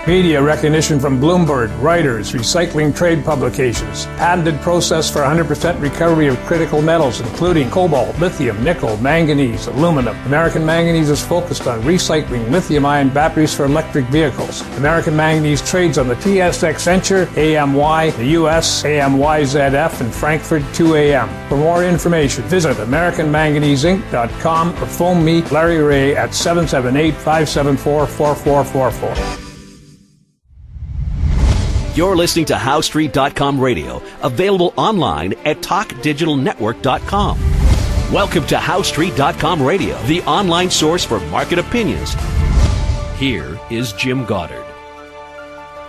Media recognition from Bloomberg, Reuters, recycling trade publications. Patented process for 100% recovery of critical metals, including cobalt, lithium, nickel, manganese, aluminum. American Manganese is focused on recycling lithium-ion batteries for electric vehicles. American Manganese trades on the TSX Venture, AMY, the US, AMYZF, and Frankfurt 2AM. For more information, visit AmericanManganeseInc.com or phone me, Larry Ray, at 778-574-4444. You're listening to HowStreet.com radio, available online at TalkDigitalNetwork.com. Welcome to HowStreet.com radio, the online source for market opinions. Here is Jim Goddard.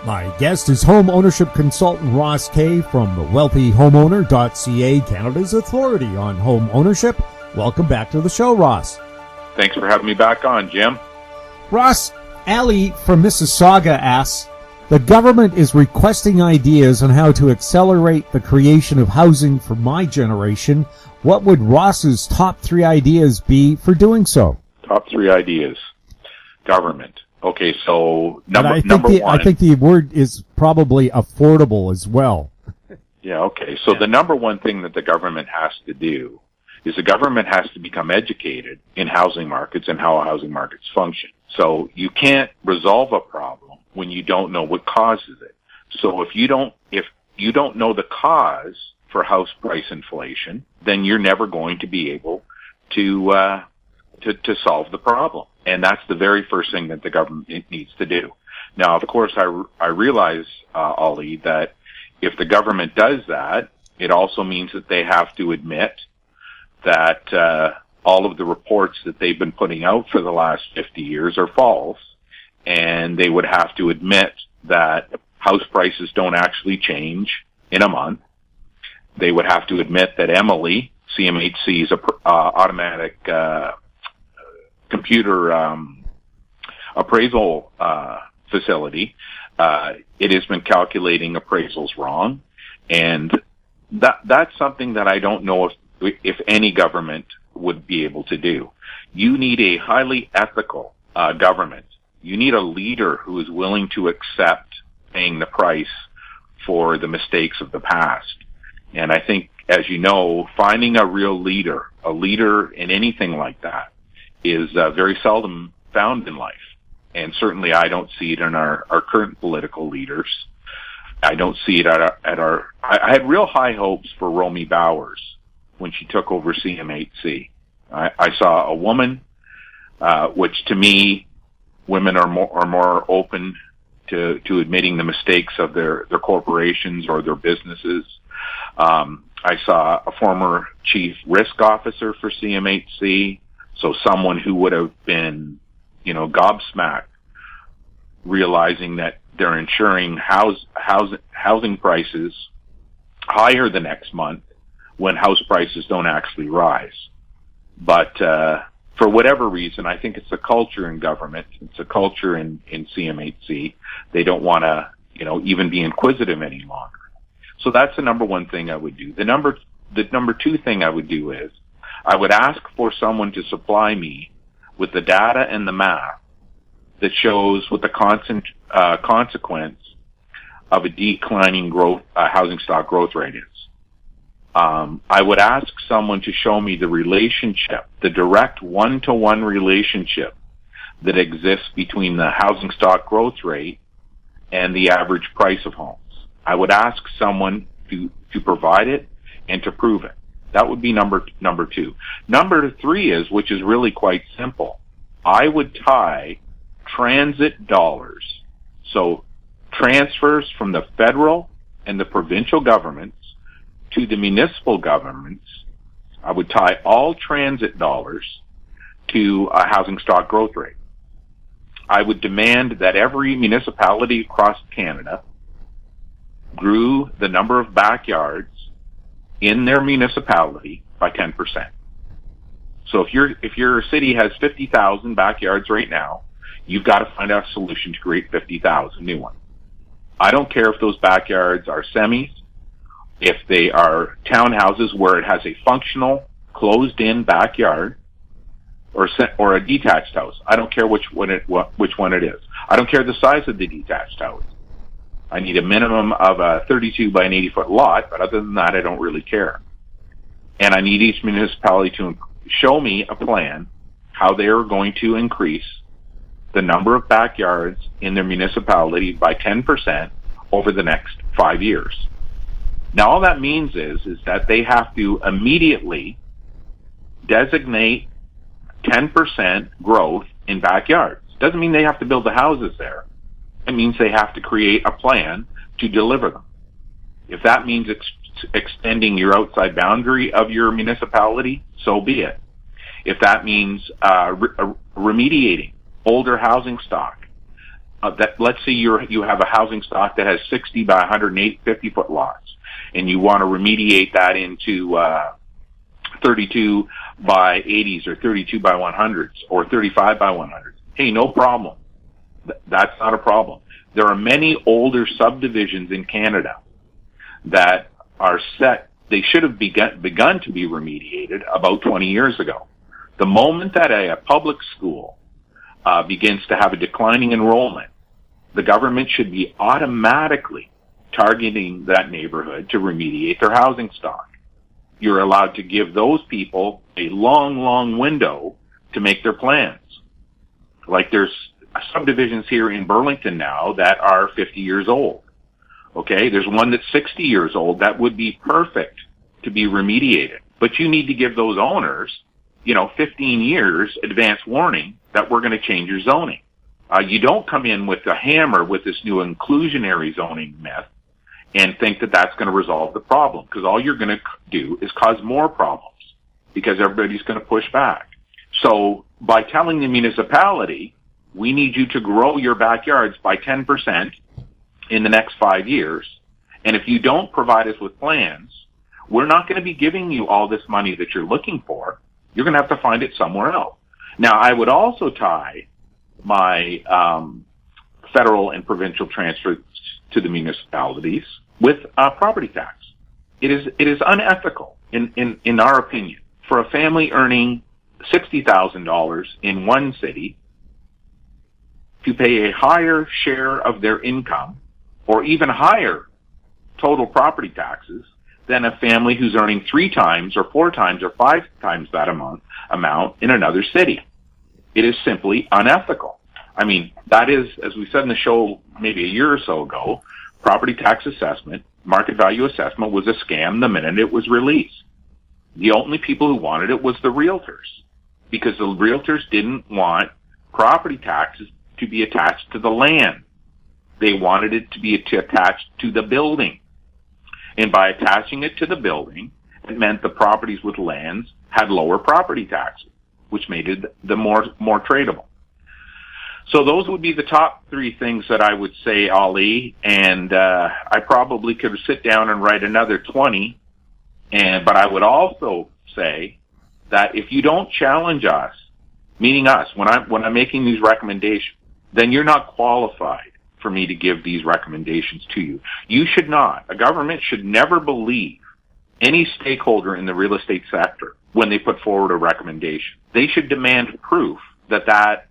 My guest is home ownership consultant Ross Kay from WealthyHomeowner.ca, Canada's authority on home ownership. Welcome back to the show, Ross. Thanks for having me back on, Jim. Ross, Ali from Mississauga asks, the government is requesting ideas on how to accelerate the creation of housing for my generation. What would Ross's top 3 ideas be for doing so? Top 3 ideas. Government. Okay, so number one. I think the word is probably affordable as well. Yeah, okay. So the number one thing that the government has to do is the government has to become educated in housing markets and how housing markets function. So you can't resolve a problem when you don't know what causes it. So if you don't know the cause for house price inflation, then you're never going to be able to solve the problem. And that's the very first thing that the government needs to do. Now, of course, I realize, Ollie, that if the government does that, it also means that they have to admit that all of the reports that they've been putting out for the last 50 years are false. And they would have to admit that house prices don't actually change in a month. They would have to admit that Emily, CMHC's automatic computer appraisal facility, it has been calculating appraisals wrong. And that's something that I don't know if any government would be able to do. You need a highly ethical government. You need a leader who is willing to accept paying the price for the mistakes of the past. And I think, as you know, finding a real leader, a leader in anything like that, is very seldom found in life. And certainly I don't see it in our current political leaders. I don't see it I had real high hopes for Romy Bowers when she took over CMHC. I saw a woman, which to me, women are more open to admitting the mistakes of their corporations or their businesses. I saw a former chief risk officer for CMHC, so someone who would have been, gobsmacked, realizing that they're insuring housing prices higher the next month when house prices don't actually rise. But for whatever reason, I think it's a culture in government. It's a culture in CMHC. They don't want to, even be inquisitive any longer. So that's the number one thing I would do. The number two thing I would do is I would ask for someone to supply me with the data and the math that shows what the consequence of a declining housing stock growth rate is. I would ask someone to show me the relationship, the direct one-to-one relationship that exists between the housing stock growth rate and the average price of homes. I would ask someone to provide it and to prove it. That would be number 2. Number 3 is, which is really quite simple, I would tie transit dollars, so transfers from the federal and the provincial governments to the municipal governments. I would tie all transit dollars to a housing stock growth rate. I would demand that every municipality across Canada grew the number of backyards in their municipality by 10%. So if your city has 50,000 backyards right now, you've got to find a solution to create 50,000 new ones. I don't care if those backyards are semis, if they are townhouses where it has a functional, closed-in backyard, or a detached house. I don't care which one it is. I don't care the size of the detached house. I need a minimum of a 32 by an 80-foot lot, but other than that, I don't really care. And I need each municipality to show me a plan how they are going to increase the number of backyards in their municipality by 10% over the next 5 years. Now, all that means is that they have to immediately designate 10% growth in backyards. Doesn't mean they have to build the houses there. It means they have to create a plan to deliver them. If that means extending your outside boundary of your municipality, so be it. If that means remediating older housing stock, that let's say you have a housing stock that has 60 by 150 foot lots, and you want to remediate that into 32 by 80s or 32 by 100s or 35 by 100s. Hey, no problem. That's not a problem. There are many older subdivisions in Canada that are set. They should have begun to be remediated about 20 years ago. The moment that a public school begins to have a declining enrollment, the government should be automatically targeting that neighborhood to remediate their housing stock. You're allowed to give those people a long, long window to make their plans. Like there's subdivisions here in Burlington now that are 50 years old. Okay, there's one that's 60 years old that would be perfect to be remediated. But you need to give those owners, 15 years advance warning that we're going to change your zoning. You don't come in with a hammer with this new inclusionary zoning myth and think that that's going to resolve the problem, because all you're going to do is cause more problems because everybody's going to push back. So by telling the municipality, we need you to grow your backyards by 10% in the next 5 years, and if you don't provide us with plans, we're not going to be giving you all this money that you're looking for. You're going to have to find it somewhere else. Now, I would also tie my federal and provincial transfers to the municipalities with property tax. It is unethical, in our opinion, for a family earning $60,000 in one city to pay a higher share of their income or even higher total property taxes than a family who's earning 3 times or 4 times or 5 times that amount in another city. It is simply unethical. I mean, that is, as we said in the show maybe a year or so ago, property tax assessment, market value assessment was a scam the minute it was released. The only people who wanted it was the realtors, because the realtors didn't want property taxes to be attached to the land. They wanted it to be attached to the building. And by attaching it to the building, it meant the properties with lands had lower property taxes, which made it the more tradable. So those would be the top 3 things that I would say, Ali, and I probably could sit down and write another 20. But I would also say that if you don't challenge us, meaning us, when I'm making these recommendations, then you're not qualified for me to give these recommendations to you. You should not. A government should never believe any stakeholder in the real estate sector when they put forward a recommendation. They should demand proof that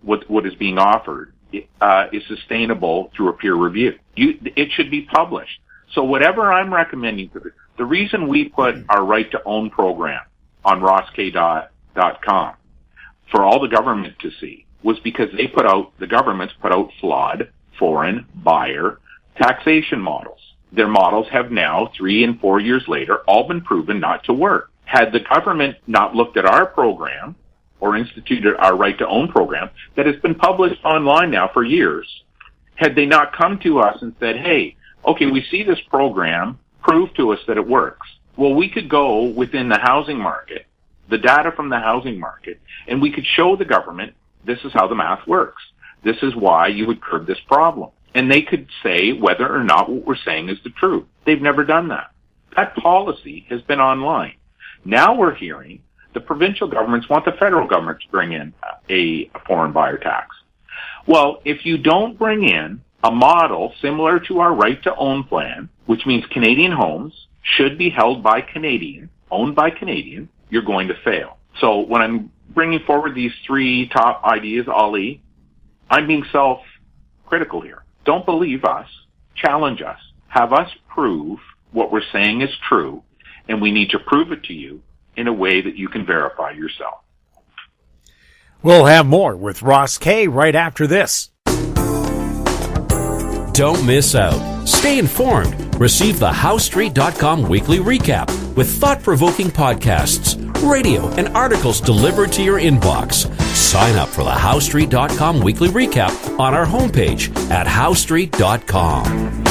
what is being offered is sustainable through a peer review. It should be published. So whatever I'm recommending, the reason we put our right to own program on rossk.com for all the government to see was because the governments put out flawed foreign buyer taxation models. Their models have now, 3 and 4 years later, all been proven not to work. Had the government not looked at our program or instituted our right to own program that has been published online now for years, had they not come to us and said, hey, okay, we see this program, prove to us that it works. Well, we could go within the housing market, the data from the housing market, and we could show the government this is how the math works. This is why you would curb this problem. And they could say whether or not what we're saying is the truth. They've never done that. That policy has been online. Now we're hearing the provincial governments want the federal government to bring in a foreign buyer tax. Well, if you don't bring in a model similar to our right to own plan, which means Canadian homes should be held by Canadian, owned by Canadian, you're going to fail. So when I'm bringing forward these three top ideas, Ali, I'm being self-critical here. Don't believe us. Challenge us. Have us prove what we're saying is true, and we need to prove it to you in a way that you can verify yourself. We'll have more with Ross Kay right after this. Don't miss out. Stay informed. Receive the HowStreet.com weekly recap with thought-provoking podcasts, radio, and articles delivered to your inbox. Sign up for the HowStreet.com weekly recap on our homepage at HowStreet.com.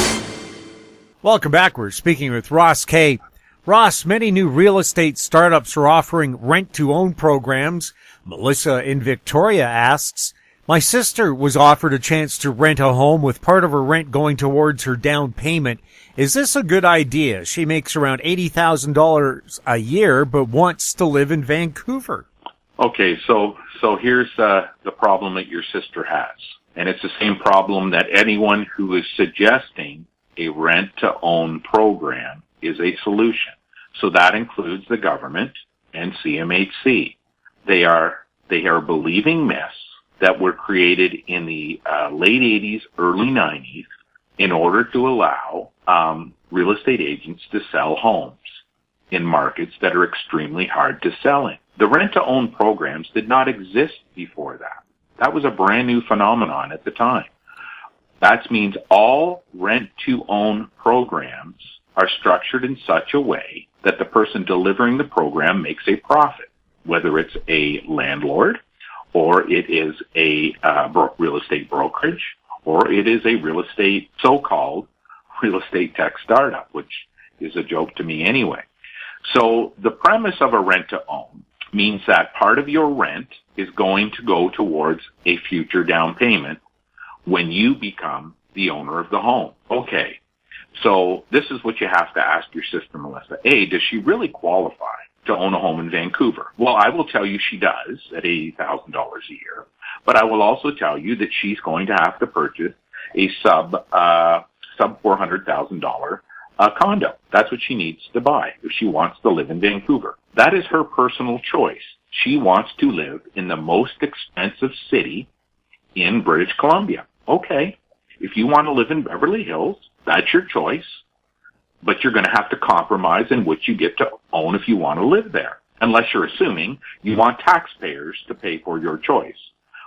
Welcome back. We're speaking with Ross Kay. Ross, many new real estate startups are offering rent-to-own programs. Melissa in Victoria asks, my sister was offered a chance to rent a home with part of her rent going towards her down payment. Is this a good idea? She makes around $80,000 a year, but wants to live in Vancouver. Okay, so here's the problem that your sister has. And it's the same problem that anyone who is suggesting a rent-to-own program is a solution. So that includes the government and CMHC. They are believing myths that were created in the late 80s, early 90s, in order to allow real estate agents to sell homes in markets that are extremely hard to sell in. The rent-to-own programs did not exist before that. That was a brand new phenomenon at the time. That means all rent-to-own programs are structured in such a way that the person delivering the program makes a profit, whether it's a landlord, or it is a real estate brokerage, or it is a so-called real estate tech startup, which is a joke to me anyway. So the premise of a rent-to-own means that part of your rent is going to go towards a future down payment when you become the owner of the home. Okay, so this is what you have to ask your sister, Melissa. A, does she really qualify to own a home in Vancouver? Well, I will tell you she does at $80,000 a year, but I will also tell you that she's going to have to purchase a sub $400,000 condo. That's what she needs to buy if she wants to live in Vancouver. That is her personal choice. She wants to live in the most expensive city in British Columbia. Okay, if you want to live in Beverly Hills, that's your choice, but you're going to have to compromise in what you get to own if you want to live there, unless you're assuming you want taxpayers to pay for your choice,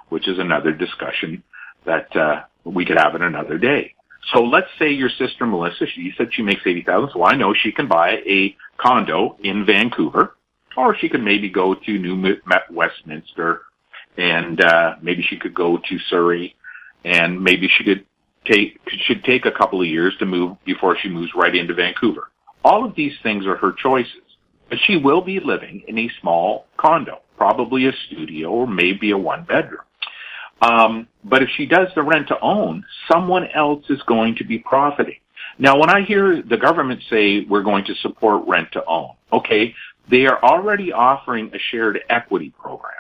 which is another discussion that we could have in another day. So let's say your sister Melissa, she said she makes $80,000, so I know she can buy a condo in Vancouver, or she could maybe go to New Westminster, and maybe she could go to Surrey, and maybe she should take a couple of years to move before she moves right into Vancouver. All of these things are her choices, but she will be living in a small condo, probably a studio or maybe a one-bedroom. But if she does the rent-to-own, someone else is going to be profiting. Now, when I hear the government say we're going to support rent-to-own, okay, they are already offering a shared equity program.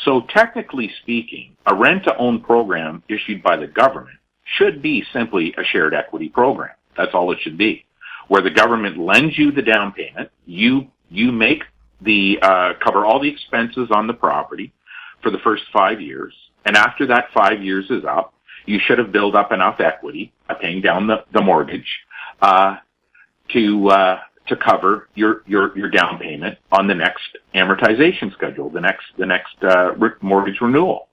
So technically speaking, a rent-to-own program issued by the government should be simply a shared equity program. That's all it should be, where the government lends you the down payment, you make the cover all the expenses on the property for the first 5 years, and after that 5 years is up, you should have built up enough equity by paying down the mortgage to cover your down payment on the next amortization schedule, the next mortgage renewal.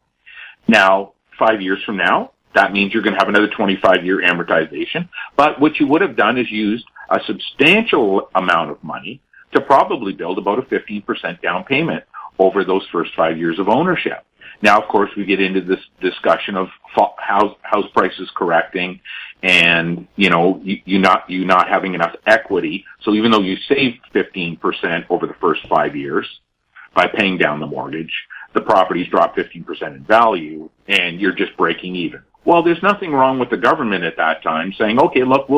Now, 5 years from now, that means you're going to have another 25-year amortization. But what you would have done is used a substantial amount of money to probably build about a 15% down payment over those first 5 years of ownership. Now, of course, we get into this discussion of house prices correcting, and you not having enough equity. So even though you saved 15% over the first 5 years by paying down the mortgage, the properties drop 15% in value, and you're just breaking even. Well, there's nothing wrong with the government at that time saying, okay, look,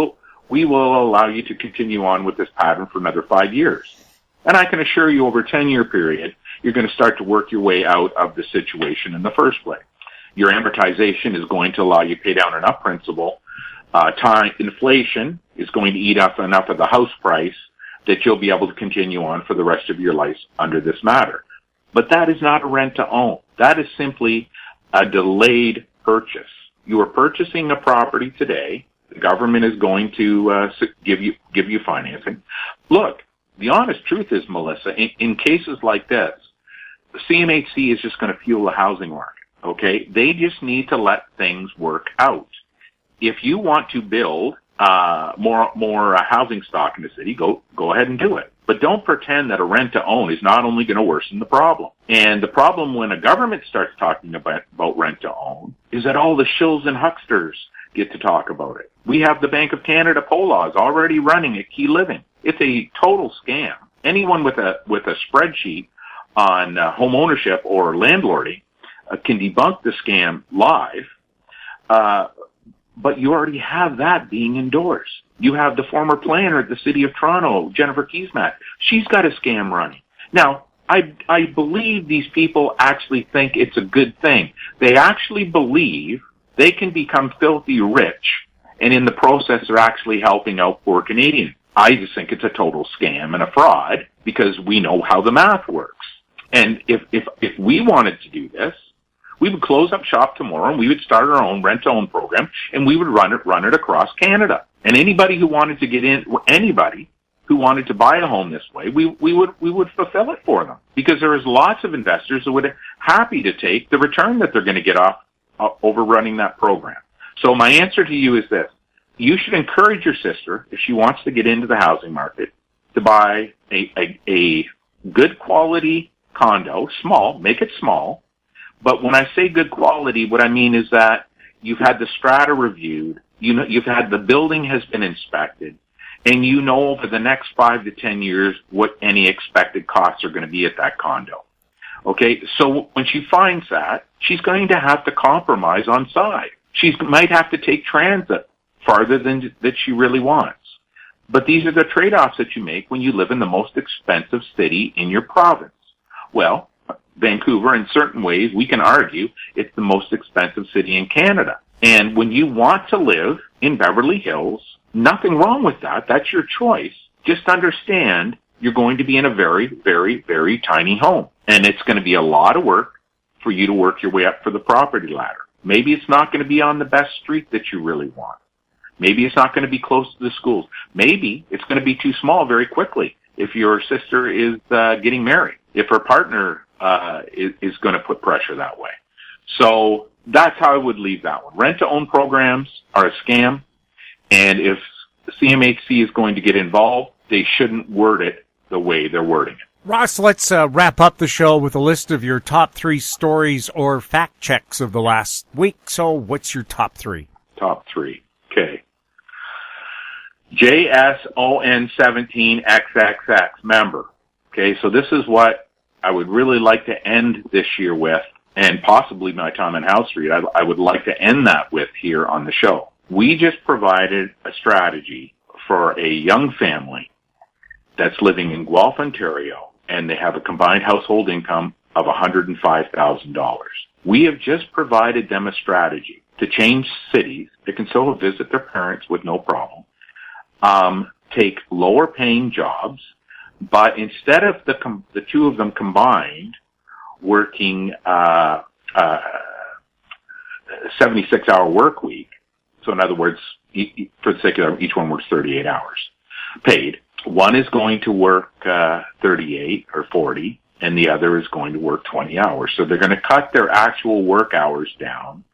we will allow you to continue on with this pattern for another 5 years. And I can assure you over a 10-year period, you're going to start to work your way out of the situation in the first place. Your amortization is going to allow you to pay down enough principal. Inflation is going to eat up enough of the house price that you'll be able to continue on for the rest of your life under this matter. But that is not a rent-to-own. That is simply a delayed purchase. You are purchasing a property today. The government is going to give you financing. Look, the honest truth is, Melissa, in cases like this, the CMHC is just going to fuel the housing market. Okay, they just need to let things work out. If you want to build more housing stock in the city, go ahead and do it. But don't pretend that a rent-to-own is not only going to worsen the problem. And the problem when a government starts talking about rent-to-own is that all the shills and hucksters get to talk about it. We have the Bank of Canada POLAs already running at Key Living. It's a total scam. Anyone with a spreadsheet on home ownership or landlording can debunk the scam live. But you already have that being endorsed. You have the former planner at the City of Toronto, Jennifer Keesmack. She's got a scam running. Now, I believe these people actually think it's a good thing. They actually believe they can become filthy rich, and in the process they're actually helping out poor Canadians. I just think it's a total scam and a fraud because we know how the math works. And if we wanted to do this, we would close up shop tomorrow and we would start our own rent-to-own program and we would run it across Canada. And anybody who wanted to get in, anybody who wanted to buy a home this way, we would fulfill it for them because there is lots of investors who would be happy to take the return that they're going to get off over running that program. So my answer to you is this. You should encourage your sister, if she wants to get into the housing market, to buy a good quality condo, small, make it small. But when I say good quality, what I mean is that you've had the strata reviewed, you've had the building has been inspected, and you know over the next 5 to 10 years what any expected costs are going to be at that condo. Okay, so when she finds that, she's going to have to compromise on size. She might have to take transit farther than that she really wants. But these are the trade-offs that you make when you live in the most expensive city in your province. Well, Vancouver, in certain ways, we can argue it's the most expensive city in Canada. And when you want to live in Beverly Hills, nothing wrong with that. That's your choice. Just understand you're going to be in a very, very, very tiny home. And it's going to be a lot of work for you to work your way up for the property ladder. Maybe it's not going to be on the best street that you really want. Maybe it's not going to be close to the schools. Maybe it's going to be too small very quickly if your sister is getting married, if her partner is going to put pressure that way. So that's how I would leave that one. Rent-to-own programs are a scam, and if the CMHC is going to get involved, they shouldn't word it the way they're wording it. Ross, let's wrap up the show with a list of your top 3 stories or fact checks of the last week. So what's your top 3? Top 3. Okay. JSON17XXX, member. Okay, so this is what I would really like to end this year with, and possibly my time on House Street. I would like to end that with here on the show. We just provided a strategy for a young family that's living in Guelph, Ontario, and they have a combined household income of $105,000. We have just provided them a strategy to change cities. They can still visit their parents with no problem. Take lower paying jobs, but instead of the two of them combined working 76-hour work week, so in other words, for the sake of each one works 38 hours paid. One is going to work 38 or 40, and the other is going to work 20 hours. So they're going to cut their actual work hours down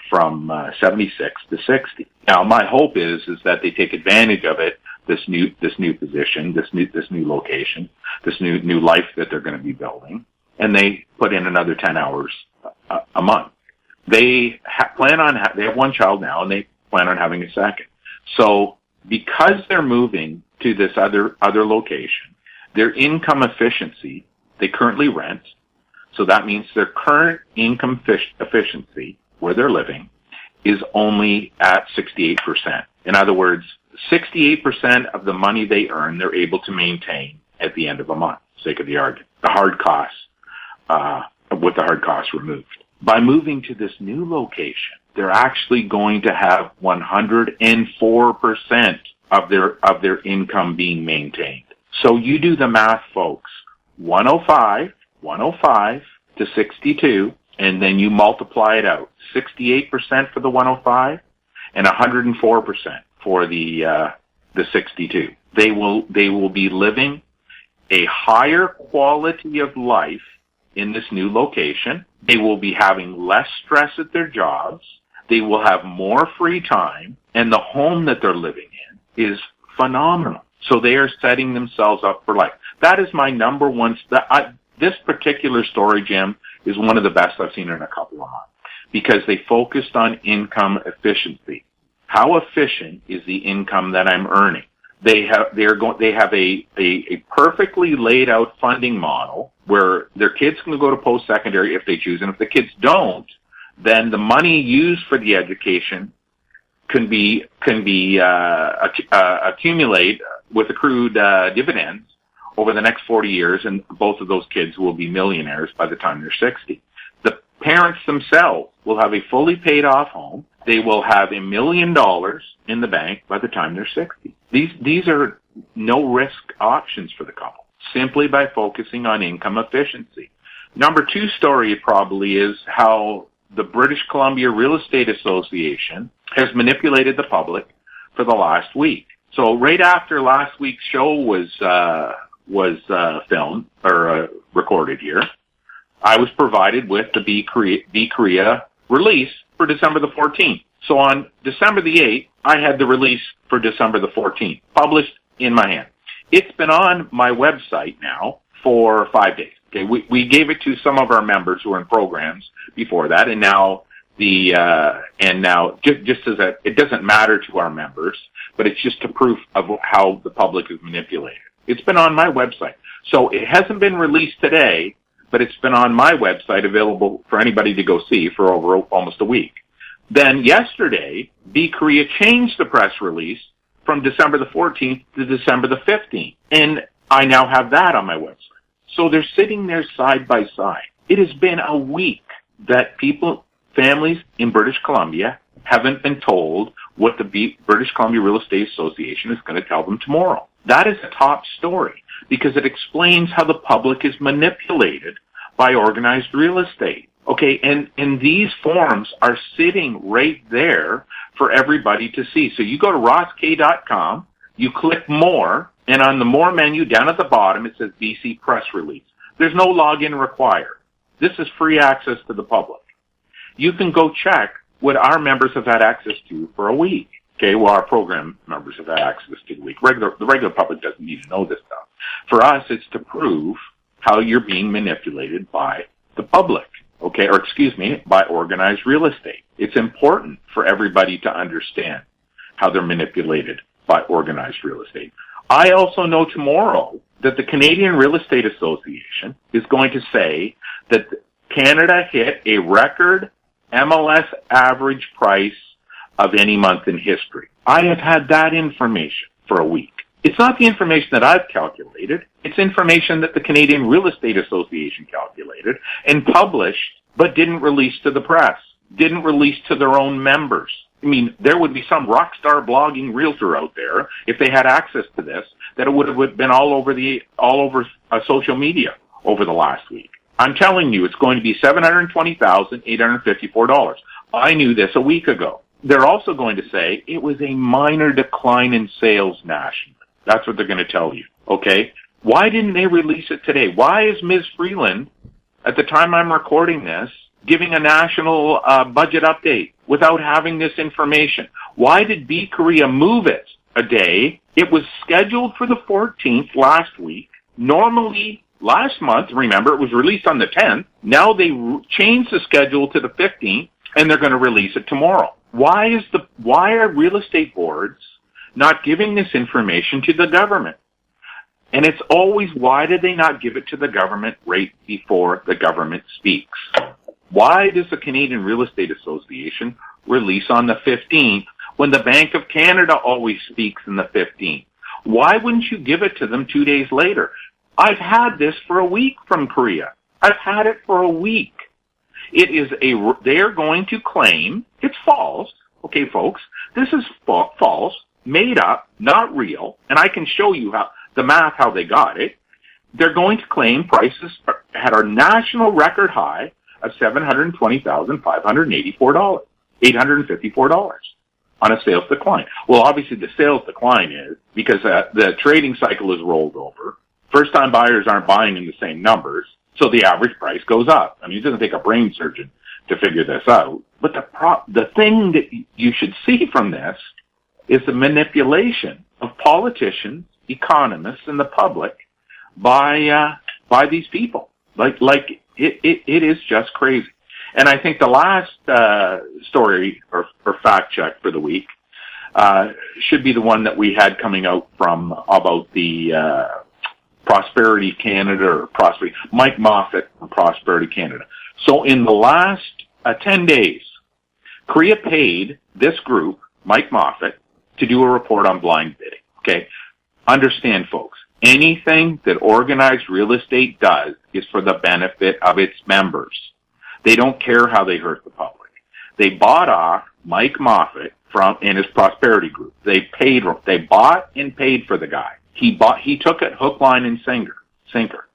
from 76 to 60. Now, my hope is that they take advantage of it, this new position, this new location, this new life that they're going to be building, and they put in another 10 hours a month. They they have one child now, and they plan on having a second. So because they're moving to this other location, their income efficiency, they currently rent, so that means their current income efficiency where they're living is only at 68%. In other words, 68% of the money they earn, they're able to maintain at the end of a month, sake of the argument. The hard costs, with the hard costs removed. By moving to this new location, they're actually going to have 104% of their income being maintained. So you do the math, folks. 105 105 to 62, and then you multiply it out. 68% for the 105 and 104% for the 62. They will be living a higher quality of life in this new location. They will be having less stress at their jobs. They will have more free time, and the home that they're living in is phenomenal. So they are setting themselves up for life. That is my number one. This particular story, Jim, is one of the best I've seen in a couple of months because they focused on income efficiency. How efficient is the income that I'm earning? They have a perfectly laid out funding model where their kids can go to post-secondary if they choose, and if the kids don't, then the money used for the education can accumulate with accrued dividends over the next 40 years, and both of those kids will be millionaires by the time they're 60. The parents themselves will have a fully paid off home. They will have $1 million in the bank by the time they're 60. These are no risk options for the couple, simply by focusing on income efficiency. Number two story probably is how the British Columbia Real Estate Association has manipulated the public for the last week. So right after last week's show was filmed or recorded here, I was provided with the Be Korea release for December the 14th. So on December the 8th, I had the release for December the 14th, published in my hand. It's been on my website now for 5 days. Okay, we gave it to some of our members who are in programs before that, and now just as it doesn't matter to our members, but it's just a proof of how the public is manipulated. It's been on my website. So it hasn't been released today, but it's been on my website available for anybody to go see for over almost a week. Then yesterday, Be Korea changed the press release from December the 14th to December the 15th. And I now have that on my website. So they're sitting there side by side. It has been a week that families in British Columbia haven't been told what the British Columbia Real Estate Association is going to tell them tomorrow. That is a top story because it explains how the public is manipulated by organized real estate. Okay, and these forms are sitting right there for everybody to see. So you go to rossk.com, you click more, and on the more menu down at the bottom it says BC Press Release. There's no login required. This is free access to the public. You can go check what our members have had access to for a week. Okay, well, our program members have had access to the week. The regular public doesn't need to know this stuff. For us, it's to prove how you're being manipulated by the public. Okay, or excuse me, by organized real estate. It's important for everybody to understand how they're manipulated by organized real estate. I also know tomorrow that the Canadian Real Estate Association is going to say that Canada hit a record MLS average price of any month in history. I have had that information for a week. It's not the information that I've calculated. It's information that the Canadian Real Estate Association calculated and published, but didn't release to the press, didn't release to their own members. I mean, there would be some rock star blogging realtor out there, if they had access to this, that it would have been all over social media over the last week. I'm telling you, it's going to be $720,854. I knew this a week ago. They're also going to say it was a minor decline in sales nationally. That's what they're going to tell you, okay? Why didn't they release it today? Why is Ms. Freeland, at the time I'm recording this, giving a national budget update without having this information? Why did Be Korea move it a day? It was scheduled for the 14th last week. Normally, last month, remember, it was released on the 10th. Now they changed the schedule to the 15th, and they're going to release it tomorrow. Why are real estate boards not giving this information to the government? And it's always, why did they not give it to the government right before the government speaks? Why does the Canadian Real Estate Association release on the 15th when the Bank of Canada always speaks on the 15th? Why wouldn't you give it to them 2 days later? I've had this for a week from Korea. I've had it for a week. They're going to claim it's false. Okay, folks, this is false, made up, not real, and I can show you how they got it. They're going to claim prices had our national record high of $720,584 on a sales decline. Well, obviously the sales decline is because the trading cycle is rolled over. First-time buyers aren't buying in the same numbers, so the average price goes up. I mean, it doesn't take a brain surgeon to figure this out. But the thing that you should see from this is the manipulation of politicians, economists, and the public by these people. Like it is just crazy. And I think the last story or fact check for the week should be the one that we had coming out from about the Prosperity Canada or Prosperity Mike Moffat from Prosperity Canada. So in the last 10 days, CREA paid this group, Mike Moffat, to do a report on blind bidding. Okay, understand, folks. Anything that organized real estate does is for the benefit of its members. They don't care how they hurt the public. They bought off Mike Moffat in his Prosperity Group. They bought and paid for the guy. He took it hook, line, and sinker.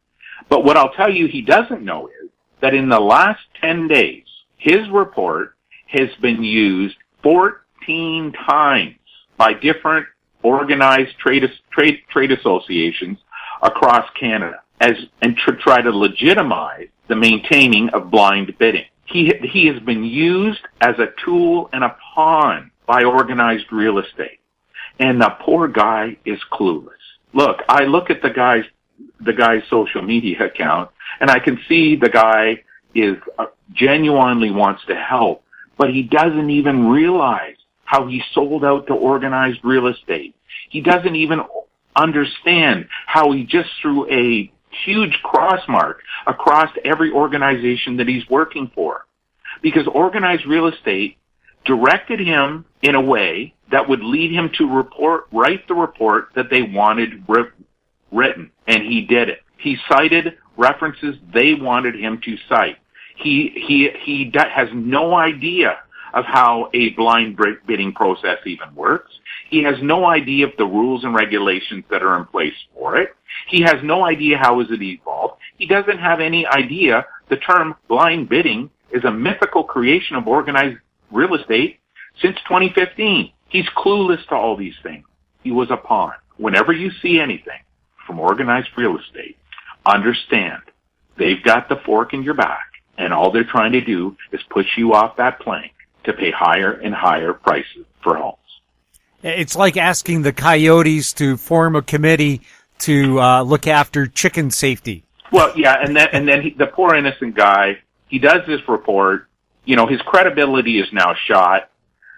But what I'll tell you he doesn't know is that in the last 10 days, his report has been used 14 times by different organized trade associations across Canada and to try to legitimize the maintaining of blind bidding. He has been used as a tool and a pawn by organized real estate. And the poor guy is clueless. Look, I look at the guy's social media account and I can see the guy is genuinely wants to help, but he doesn't even realize how he sold out to organized real estate. He doesn't even understand how he just threw a huge cross mark across every organization that he's working for. Because organized real estate directed him in a way that would lead him to write the report that they wanted written. And he did it. He cited references they wanted him to cite. He has no idea of how a blind bidding process even works. He has no idea of the rules and regulations that are in place for it. He has no idea how is it evolved. He doesn't have any idea the term blind bidding is a mythical creation of organized real estate since 2015. He's clueless to all these things. He was a pawn. Whenever you see anything from organized real estate, understand they've got the fork in your back, and all they're trying to do is push you off that plank to pay higher and higher prices for homes. It's like asking the Coyotes to form a committee to look after chicken safety. Well, yeah, and then the poor innocent guy, he does this report. You know, his credibility is now shot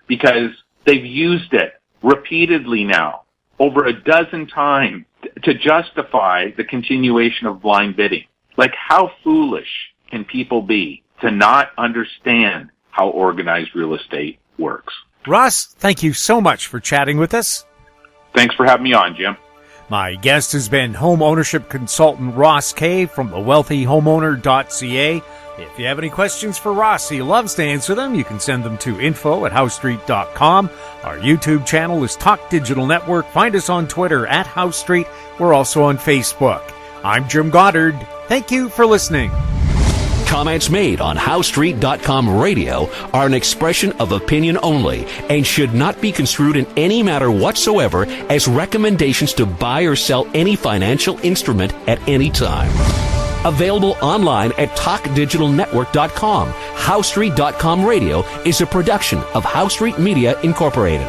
because they've used it repeatedly now, over a dozen times, to justify the continuation of blind bidding. Like, how foolish can people be to not understand how organized real estate works? Ross, thank you so much for chatting with us. Thanks for having me on, Jim. My guest has been home ownership consultant Ross Kay from thewealthyhomeowner.ca. If you have any questions for Ross, he loves to answer them. You can send them to info@housestreet.com. Our YouTube channel is Talk Digital Network. Find us on Twitter @HouseStreet. We're also on Facebook. I'm Jim Goddard. Thank you for listening. Comments made on HouseStreet.com radio are an expression of opinion only and should not be construed in any matter whatsoever as recommendations to buy or sell any financial instrument at any time. Available online at TalkDigitalNetwork.com. HouseStreet.com radio is a production of House Street Media Incorporated.